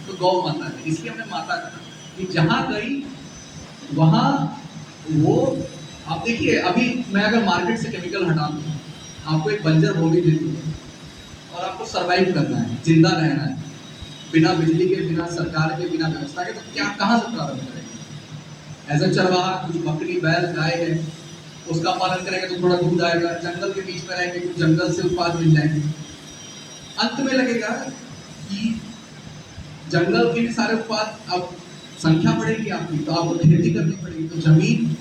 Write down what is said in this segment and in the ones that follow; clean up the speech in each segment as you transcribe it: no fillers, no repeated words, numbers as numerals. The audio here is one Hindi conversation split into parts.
तो गौ माता है, इसलिए हमने माता कहा कि जहां गई वहां वो। आप देखिए, अभी मैं अगर मार्केट से केमिकल हटा दूं, आपको एक बंजर भूमि दे दूं और आपको सरवाइव करना है, जिंदा रहना है, बिना बिजली के, बिना सरकार के, बिना व्यवस्था के, तो क्या कहाँ से प्रारंभ करेंगे? एज अ चरवाहा कुछ बकरी बैल गाय है, उसका पालन करेंगे तो थोड़ा दूध आएगा, जंगल के बीच में रहेंगे कुछ जंगल से उत्पाद मिल जाएंगे। अंत में लगेगा कि जंगल के भी सारे उत्पाद, अब संख्या बढ़ेगी आपकी तो आपको खेती करनी पड़ेगी, तो जमीन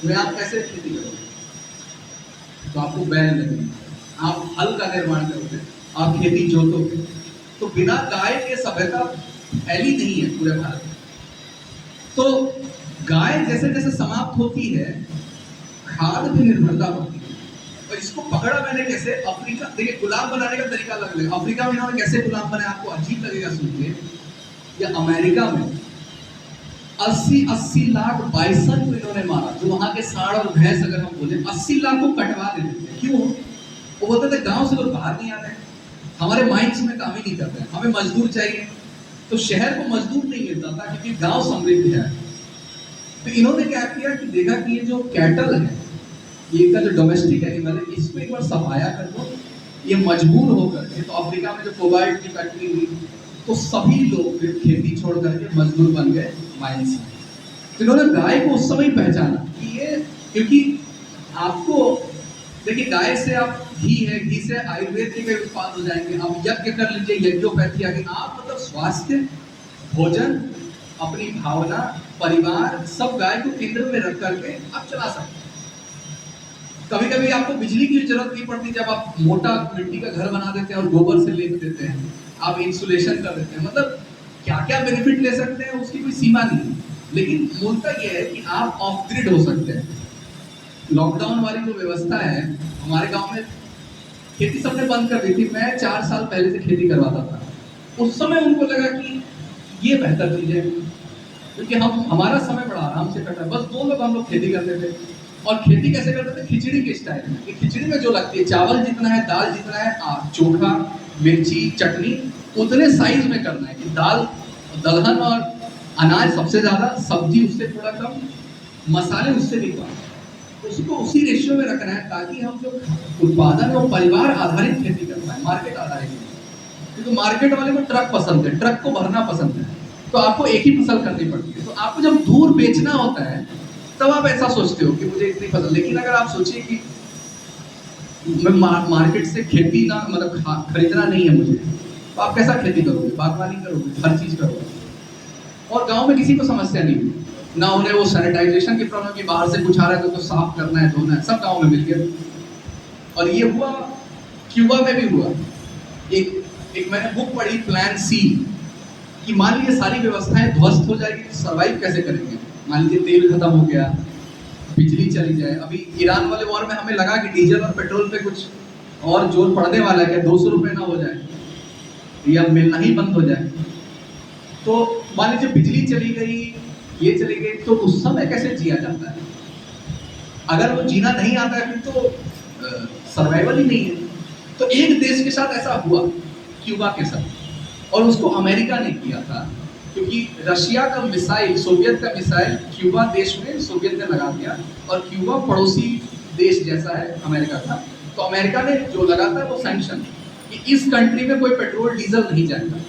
में आप कैसे खेती करोगे? तो आपको बैल लगेंगे, आप हल का निर्माण करोगे, आप खेती जोतोगे। तो बिना गाय के सभ्यता फैली नहीं है पूरे भारत में। तो गाय जैसे जैसे समाप्त होती है, खाद पे निर्भरता बढ़ती है। और इसको पकड़ा मैंने कैसे? अफ्रीका, देखिए गुलाम बनाने का तरीका अलग अलग। अफ्रीका में इन्होंने कैसे गुलाम बनाया, आपको अजीब लगेगा सुन के। या अमेरिका में 80-80 लाख बाइसन को इन्होंने मारा, जो वहां के सांड और भैंस, अगर हम बोले 80 लाख को कटवा देते थे। क्यों? वो बोलते थे गांव से लोग बाहर नहीं आ रहे, हमारे माइंड्स में काम ही नहीं करते, हमें मजदूर चाहिए। तो शहर को मजदूर नहीं मिलता था क्योंकि गांव समृद्ध है। तो इन्होंने क्या किया कि देखा कि ये जो कैटल है, ये का जो डोमेस्टिक एनिमल है, इसको एक बार सफाया कर दो, ये मजबूर होकर के। तो अफ्रीका में जो कोबाल्ट की फैक्ट्री हुई, तो सभी लोग फिर खेती छोड़ करके मजदूर बन गए माइंस में। तो इन्होंने गाय को उस समय पहचाना कि ये, क्योंकि आपको देखिए गाय से आप घी है, घी से आयुर्वेद के कई उत्पाद हो जाएंगे, आप यज्ञ कर लीजिए, यज्ञोपैथी आ गई, आप मतलब स्वास्थ्य, भोजन, अपनी भावना, परिवार, सब गाय को केंद्र में रख करके आप चला सकते हैं। कभी कभी आपको बिजली की जरूरत नहीं पड़ती, जब आप मोटा मिट्टी का घर बना देते हैं और गोबर से लेप देते हैं, आप इंसुलेशन कर देते हैं, मतलब क्या क्या बेनिफिट ले सकते हैं उसकी कोई सीमा नहीं। लेकिन मूलतः यह है कि आप ऑफ ग्रिड हो सकते हैं। लॉकडाउन वाली जो व्यवस्था है, हमारे गांव में खेती सबने बंद कर दी थी। मैं 4 साल पहले से खेती करवाता था। उस समय उनको लगा कि ये बेहतर चीज है, क्योंकि हमारा समय बड़ा आराम से कटा, बस 2 लोग हम लोग खेती करते थे। और खेती कैसे करते थे? खिचड़ी के स्टाइल में, कि खिचड़ी में जो लगती है, चावल जितना है, दाल जितना है, चोखा, मिर्ची, चटनी उतने साइज में करना है कि दाल, दलहन और अनाज सबसे ज्यादा, सब्जी उससे थोड़ा कम, मसाले उससे भी कम, उसको उसी रेशियो में रखना है, ताकि हम जो उत्पादन और परिवार आधारित खेती कर पाए, मार्केट आधारित। क्योंकि मार्केट वाले को ट्रक पसंद है, ट्रक को भरना पसंद है, तो आपको एक ही फसल करनी पड़ती है। तो आपको जब दूर बेचना होता है तब आप ऐसा सोचते हो कि मुझे इतनी फसल। लेकिन अगर आप सोचिए कि मैं मार्केट से खेती ना, मतलब खरीदना नहीं है मुझे, तो आप कैसा खेती करोगे? बागवानी करोगे, हर चीज करोगे। और गांव में किसी को समस्या नहीं हुई, ना उन्हें वो सैनिटाइजेशन की प्रॉब्लम की, बाहर से कुछ आ रहा है तो साफ करना है, धोना है, सब गांव में मिल गया। और ये हुआ, क्यूबा में भी हुआ। एक मैंने बुक पढ़ी, प्लान सी, कि मान लीजिए सारी व्यवस्थाएं ध्वस्त हो जाएगी तो सर्वाइव कैसे करेंगे? मान लीजिए तेल खत्म हो गया, बिजली चली जाए। अभी ईरान वाले वॉर में हमें लगा कि डीजल और पेट्रोल पे कुछ और जोर पड़ने वाला है, 200 रुपए ना हो जाए या मिलना ही बंद हो जाए। तो मान लीजिए बिजली चली गई, ये चली गई, तो उस समय कैसे जिया जाता है? अगर वो जीना नहीं आता है फिर तो सर्वाइवल ही नहीं है। तो एक देश के साथ ऐसा हुआ, क्यूबा के साथ, और उसको अमेरिका ने किया था, क्योंकि रशिया का मिसाइल, सोवियत का मिसाइल क्यूबा देश में सोवियत ने लगा दिया, और क्यूबा पड़ोसी देश जैसा है अमेरिका का। तो अमेरिका ने जो लगाता है वो सैंक्शन, कि इस कंट्री में कोई पेट्रोल डीजल नहीं जाएगा।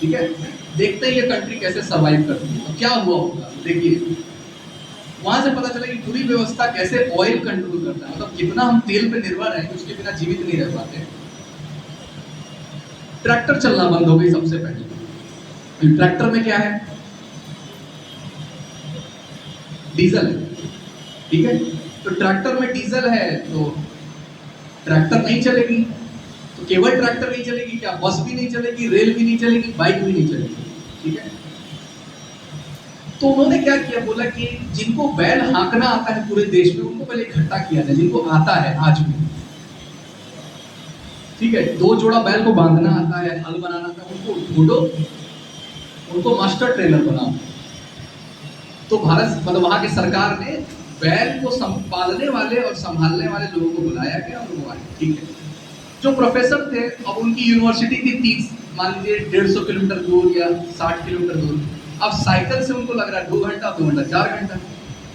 ठीक है, देखते हैं ये कंट्री कैसे सर्वाइव करती है। तो क्या हुआ होगा देखिए, वहां से पता चला कि पूरी व्यवस्था कैसे ऑयल कंट्रोल करता है, मतलब कितना हम तेल पे निर्भर है, उसके बिना जीवित नहीं रह पाते। ट्रैक्टर चलना बंद हो गई सबसे पहले। ट्रैक्टर में क्या है? डीजल है, ठीक है। तो ट्रैक्टर में डीजल है तो ट्रैक्टर नहीं चलेगी। तो केवल ट्रैक्टर नहीं चलेगी क्या? बस भी नहीं चलेगी, रेल भी नहीं चलेगी, बाइक भी नहीं चलेगी, ठीक है। तो उन्होंने क्या किया, बोला कि जिनको बैल हाँकना आता है पूरे देश में, उनको पहले इकट्ठा किया जाए, जिनको आता है आज भी, ठीक है। 2 जोड़ा बैल को बांधना आता है, हल बनाना आता है, उनको ढूंढो, उनको मास्टर ट्रेनर बनाओ। तो भारत, मतलब वहां की सरकार ने बैल को पालने वाले और संभालने वाले लोगों को बुलाया गया और वो आए, ठीक है। जो प्रोफेसर थे, अब उनकी यूनिवर्सिटी थी 30, मान लीजिए 150 किलोमीटर दूर या 60 किलोमीटर दूर, अब साइकिल से उनको लग रहा है 2 घंटा 2 घंटा 4 घंटा,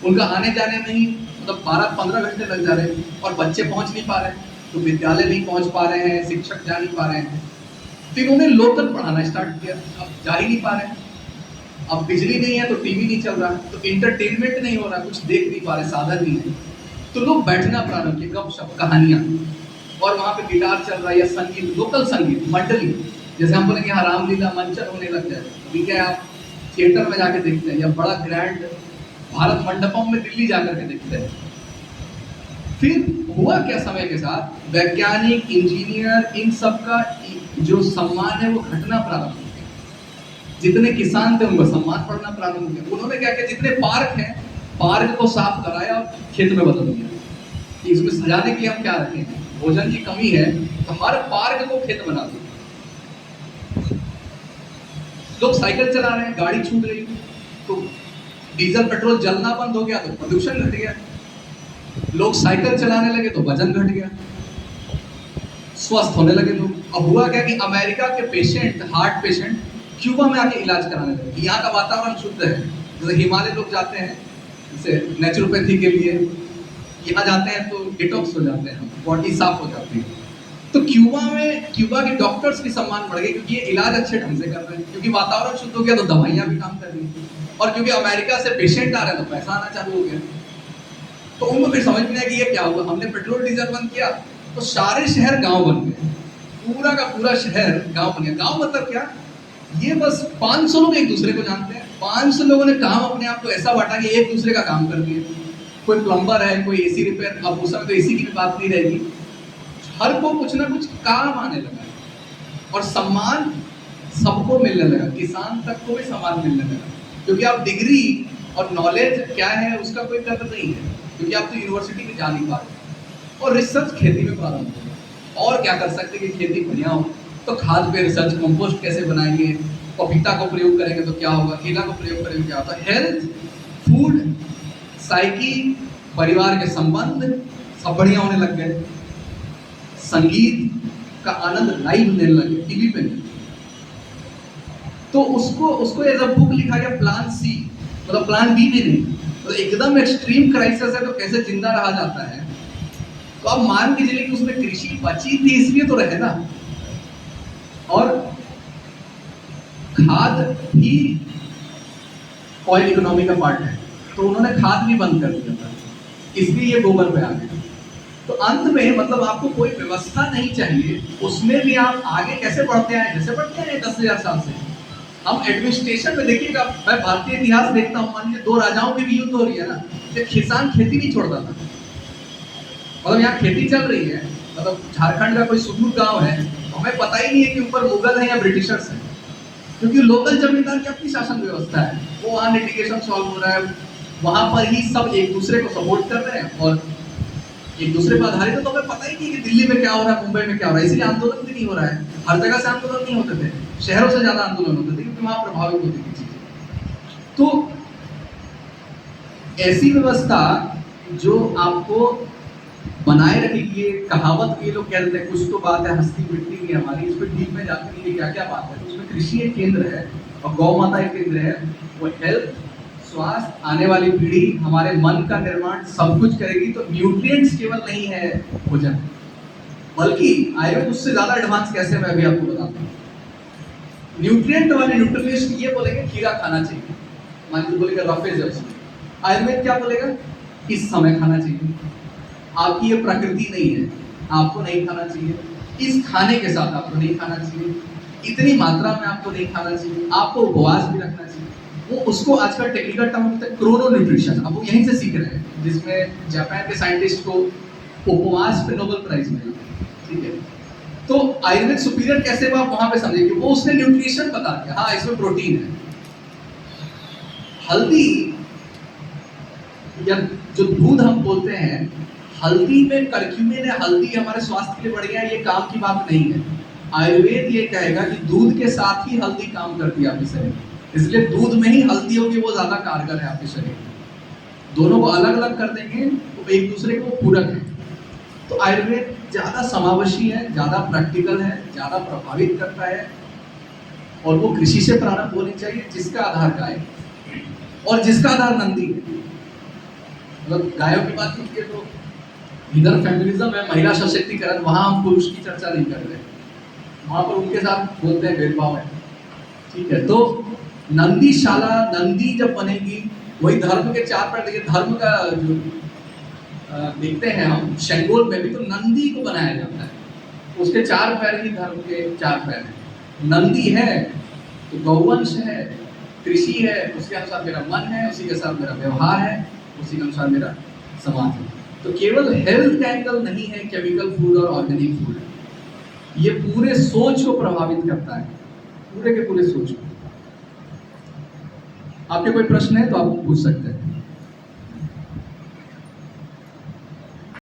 उनका आने जाने में ही मतलब 12-15 घंटे लग जा रहे हैं, और बच्चे पहुंच नहीं पा रहे हैं, तो विद्यालय नहीं पहुंच पा रहे हैं, शिक्षक जा नहीं पा रहे हैं, तो इन्होंने लोकल पढ़ाना स्टार्ट किया। अब जा ही नहीं पा रहे हैं, अब बिजली नहीं है तो टीवी नहीं चल रहा, तो इंटरटेनमेंट नहीं हो रहा, कुछ देख नहीं पा रहे, साधन नहीं है, तो लोग बैठना प्रारंभ किए, गपशप कहानियां, और वहां पे गिटार चल रहा है या संगीत, लोकल संगीत मंडली, जैसे हम बोलेंगे यहाँ रामलीला मंचन होने लग जाए, ठीक है, आप थिएटर में जाके देखते हैं या बड़ा ग्रैंड भारत मंडपम में दिल्ली जाकर के देखते हैं। फिर हुआ क्या, समय के साथ वैज्ञानिक, इंजीनियर, इन सब का जो सम्मान है वो घटना प्रारंभ हो गया। जितने किसान थे उनको सम्मान पड़ना प्रारंभ हो गया। उन्होंने क्या किया, जितने पार्क हैं, पार्क को साफ कराया और खेत में बदल दिया कि इसमें सजाने के लिए हम क्या रखें, भोजन की कमी है तो हर पार्क को खेत बना दिया। लोग साइकिल चला रहे हैं, गाड़ी छूट गई, तो डीजल पेट्रोल जलना बंद हो गया तो प्रदूषण घट गया, लोग साइकिल चलाने लगे तो वजन घट गया, स्वस्थ होने लगे लोग। अब हुआ क्या कि अमेरिका के पेशेंट, हार्ट पेशेंट क्यूबा में आके इलाज कराने लगे। यहाँ का वातावरण शुद्ध है, जैसे हिमालय लोग जाते हैं जैसे नेचुरोपैथी के लिए, यहाँ जाते हैं तो डिटॉक्स हो जाते हैं, बॉडी साफ हो जाती है। तो क्यूबा में, क्यूबा के डॉक्टर्स की सम्मान बढ़ गई, क्योंकि ये इलाज अच्छे ढंग से कर रहे हैं, क्योंकि वातावरण शुद्ध हो गया तो दवाइयाँ भी काम कर रही हैं, और क्योंकि अमेरिका से पेशेंट आ रहे हैं तो पैसा आना चालू हो गया। तो उनको फिर समझ में आया कि ये क्या हुआ, हमने पेट्रोल डीजल बंद किया तो सारे शहर गांव बन गए, पूरा का पूरा शहर गांव बन गया। गांव मतलब क्या, ये बस 500 लोग एक दूसरे को जानते हैं, 500 लोगों ने काम अपने आप को ऐसा बांटा कि एक दूसरे का काम कर दिए। कोई प्लम्बर है, कोई एसी रिपेयर, अब उस समय तो एसी की भी बात नहीं रहेगी, हर को कुछ ना कुछ काम आने लगा, और सम्मान सबको मिलने लगा, किसान तक को भी सम्मान मिलने लगा, क्योंकि आप डिग्री और नॉलेज क्या है उसका कोई कदर नहीं है, क्योंकि आप तो यूनिवर्सिटी में जा नहीं पा रहे। और रिसर्च खेती में प्रारंभ हो, और क्या कर सकते कि खेती बढ़िया हो, तो खाद पे रिसर्च, कंपोस्ट कैसे बनाएंगे, पपीता को प्रयोग करेंगे तो क्या होगा, केला को प्रयोग करेंगे क्या होता है, हेल्थ, फूड, साइकी, परिवार के संबंध सब बढ़िया होने लग गए, संगीत का आनंद लाइव लेने लगे, टीवी पे नहीं। तो उसको एज अ बुक लिखा गया, प्लान सी, मतलब प्लान बी भी नहीं, तो एकदम एक्सट्रीम क्राइसिस है तो कैसे जिंदा रहा जाता है। तो अब मान के चलिए कि उसमें कृषि बची थी इसलिए तो रहे ना, और खाद भी ऑयल इकोनॉमी का पार्ट है, तो उन्होंने खाद भी बंद कर दिया था, इसलिए ये गोबर पे आ गया। तो अंत में मतलब आपको कोई व्यवस्था नहीं चाहिए, उसमें भी आप आगे कैसे बढ़ते हैं, जैसे बढ़ते हैं 10,000 साल से। हम एडमिनिस्ट्रेशन में देखिएगा, मैं भारतीय इतिहास देखता हूँ, मान लीजिए 2 राजाओं की भी युद्ध हो रही है ना, तो किसान खेती नहीं छोड़ता था, मतलब यहाँ खेती चल रही है, मतलब झारखंड का कोई सुदूर गांव है, हमें पता ही नहीं है कि ऊपर मुगल है या ब्रिटिशर्स है, क्योंकि लोकल जमींदार की अपनी शासन व्यवस्था है, वो वहाँ लिटिगेशन सॉल्व हो रहा है, वहां पर ही सब एक दूसरे को सपोर्ट कर रहे हैं और एक दूसरे पर आधारित है। तो हमें पता ही नहीं कि दिल्ली में क्या हो रहा है, मुंबई में क्या हो रहा है, इसलिए आंदोलन भी नहीं हो रहा है, हर जगह से आंदोलन नहीं होते थे, शहरों से ज्यादा आंदोलन होते थे क्योंकि वहां प्रभावित होती थी चीजें। तो ऐसी व्यवस्था जो आपको बनाए रखेगी, ये कहावत ये लोग कह देते हैं, कुछ तो बात है हस्ती मिट्टी की हमारी, इस पर डीप में जाते नहीं क्या क्या बात है। उसमें कृषि एक केंद्र है और गौ माता एक केंद्र है, वो हेल्थ, स्वास्थ्य, आने वाली पीढ़ी, हमारे मन का निर्माण सब कुछ करेगी। तो न्यूट्रिएंट्स केवल नहीं है भोजन, बल्कि आयुर्वेद उससे ज्यादा एडवांस कैसे, मैं अभी आपको बताता हूँ। न्यूट्रिएंट वाले न्यूट्रिशनिस्ट ये बोलेंगे खीरा खाना चाहिए, मान लीजिए बोलेगा रफेज है उसमें, आयुर्वेद क्या बोलेगा इस समय खाना चाहिए, आपकी ये प्रकृति नहीं है, आपको नहीं खाना चाहिए, इस खाने के साथ आपको नहीं खाना चाहिए, इतनी मात्रा में आपको नहीं खाना चाहिए, आपको उपवास भी रखना चाहिए। वो उसको आजकल टेक्निकल टर्म होता है क्रोनो न्यूट्रिशन, अब वो यहीं से सीख रहे हैं, जिसमें जापान के साइंटिस्ट को उपवास पे नोबेल प्राइज मिला, ठीक है। तो आयुर्वेद सुपीरियर कैसे वो आप वहां पे समझेंगे, वो उसने न्यूट्रिशन बता दिया, हाँ इसमें प्रोटीन है। हल्दी या जो दूध हम बोलते हैं, हल्दी में करक्यूमिन है, हल्दी हमारे स्वास्थ्य के लिए बढ़िया है, ये काम की बात नहीं है। आयुर्वेद ये कहेगा कि दूध के साथ ही हल्दी काम करती है आपके शरीर, इसलिए दूध में ही हल्दी होगी, वो ज्यादा कारगर है आपके शरीर। दोनों को अलग अलग कर देंगे तो एक दूसरे को पूरक है। तो आयुर्वेद ज़्यादा समावेशी है, ज़्यादा प्रैक्टिकल है, ज़्यादा प्रभावित करता है, और वो कृषि से प्रारंभ होनी चाहिए, जिसका आधार गाय और जिसका आधार नंदी है। मतलब गायों की बात कीजिए तो इधर फेमिनिज्म है, महिला सशक्तिकरण, वहां हम पुरुष की चर्चा नहीं कर रहे, वहां पर उनके साथ बोलते हैं भेदभाव है, ठीक है। तो नंदीशाला, नंदी जब बनेगी, वही धर्म के चार पैर, देखिए धर्म का जो देखते हैं हम शेंगोल में भी, तो नंदी को बनाया जाता है, उसके चार पैर ही धर्म के चार पैर हैं। नंदी है तो गौवंश है, कृषि है, उसके अनुसार मेरा मन है, उसी के साथ मेरा व्यवहार है, उसी के अनुसार मेरा समाज है। तो केवल हेल्थ का एंगल नहीं है केमिकल फूड और ऑर्गेनिक फूड, ये पूरे सोच को प्रभावित करता है, पूरे के पूरे सोच को। आपके कोई प्रश्न है तो आप पूछ सकते हैं।